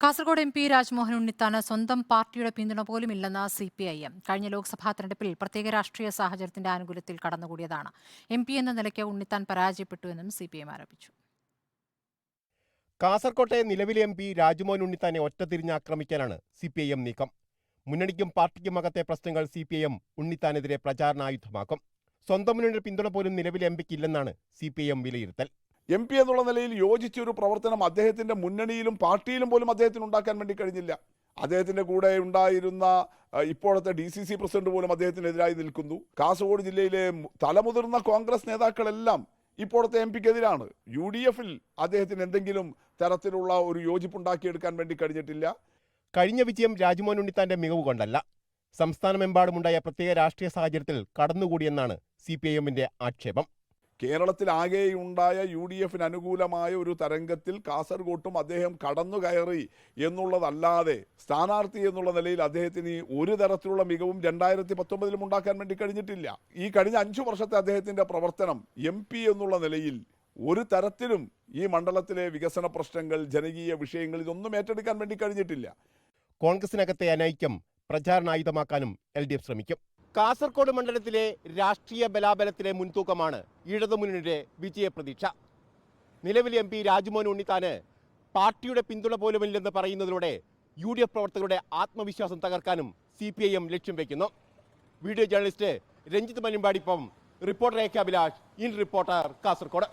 Kasaragod M P Rajmohan Unnithan സ്വന്തം പാർട്ടിയുടെ പിന്തുണ പോലുമില്ലെന്ന് CPIM. കഴിഞ്ഞ ലോക്സഭാ തെരഞ്ഞെടുപ്പിൽ പ്രത്യേക രാഷ്ട്രീയ സാഹചര്യത്തിന്റെ ആനുകൂല്യത്തിൽ കടന്നുകൂടിയതാണ്. MP എന്ന നിലയ്ക്ക് ഉണ്ണിത്താൻ പരാജയപ്പെട്ടുവെന്നും CPIM ആരോപിച്ചു. കാസർകോട്ടെ നിലവിലെ MP രാജ്മോഹൻ ഉണ്ണിത്താനെ ഒറ്റതിരിഞ്ഞ് ആക്രമിക്കാനാണ് CPIM നീക്കം. മുന്നണിക്കും പാർട്ടിക്കും അകത്തെ പ്രശ്നങ്ങൾ CPIM ഉണ്ണിത്താനെതിരെ പ്രചാരണായുധമാക്കും. സ്വന്തം മുന്നണിയുടെ പിന്തുണ പോലും നിലവിലെ MPക്ക് ഇല്ലെന്നാണ് CPIM വിലയിരുത്തൽ. MP എന്നുള്ള നിലയിൽ യോജിച്ചൊരു പ്രവർത്തനം അദ്ദേഹത്തിന്റെ മുന്നണിയിലും പാർട്ടിയിലും പോലും അദ്ദേഹത്തിന് ഉണ്ടാക്കാൻ വേണ്ടി കഴിഞ്ഞില്ല. അദ്ദേഹത്തിന്റെ കൂടെ ഉണ്ടായിരുന്ന ഇപ്പോഴത്തെ DCC പ്രസിഡന്റ് പോലും അദ്ദേഹത്തിനെതിരായി നിൽക്കുന്നു. കാസർഗോഡ് ജില്ലയിലെ തലമുതിർന്ന കോൺഗ്രസ് നേതാക്കളെല്ലാം ഇപ്പോഴത്തെ MPക്കെതിരാണ്. UDFൽ അദ്ദേഹത്തിന് എന്തെങ്കിലും തരത്തിലുള്ള ഒരു യോജിപ്പുണ്ടാക്കിയെടുക്കാൻ വേണ്ടി കഴിഞ്ഞിട്ടില്ല. കഴിഞ്ഞ വിജയം രാജ്മോഹൻ ഉണ്ണിത്താന്റെ മികവ് കൊണ്ടല്ല, സംസ്ഥാനമെമ്പാടുമുണ്ടായ പ്രത്യേക രാഷ്ട്രീയ സാഹചര്യത്തിൽ കടന്നുകൂടിയെന്നാണ് CPIMന്റെ ആക്ഷേപം. കേരളത്തിലാകെയുണ്ടായ UDFന് അനുകൂലമായ ഒരു തരംഗത്തിൽ കാസർഗോട്ടും അദ്ദേഹം കടന്നു കയറി എന്നുള്ളതല്ലാതെ സ്ഥാനാർത്ഥി എന്നുള്ള നിലയിൽ അദ്ദേഹത്തിന് ഒരു തരത്തിലുള്ള മികവും 2019 ഉണ്ടാക്കാൻ വേണ്ടി കഴിഞ്ഞിട്ടില്ല. ഈ കഴിഞ്ഞ 5 വർഷത്തെ അദ്ദേഹത്തിന്റെ പ്രവർത്തനം MP എന്നുള്ള നിലയിൽ ഒരു തരത്തിലും ഈ മണ്ഡലത്തിലെ വികസന പ്രശ്നങ്ങൾ, ജനകീയ വിഷയങ്ങൾ ഇതൊന്നും ഏറ്റെടുക്കാൻ വേണ്ടി കഴിഞ്ഞിട്ടില്ല. കോൺഗ്രസിനകത്തെ അനൈക്യം പ്രചാരണായുധമാക്കാനും LDF ശ്രമിക്കും. കാസർഗോഡ് മണ്ഡലത്തിലെ രാഷ്ട്രീയ ബലാബലത്തിലെ മുൻതൂക്കമാണ് ഇടതുമുന്നണിയുടെ വിജയപ്രതീക്ഷ. നിലവിലെ MP രാജ്മോഹൻ ഉണ്ണിത്താന് പാർട്ടിയുടെ പിന്തുണ പോലുമില്ലെന്ന് പറയുന്നതിലൂടെ UDF പ്രവർത്തകരുടെ ആത്മവിശ്വാസം തകർക്കാനും CPIM ലക്ഷ്യം വയ്ക്കുന്നു. വീഡിയോ ജേർണലിസ്റ്റ് രഞ്ജിത്ത് മലിമ്പാടിപ്പം, reporter AK Abhilash, in reporter Kasaragod.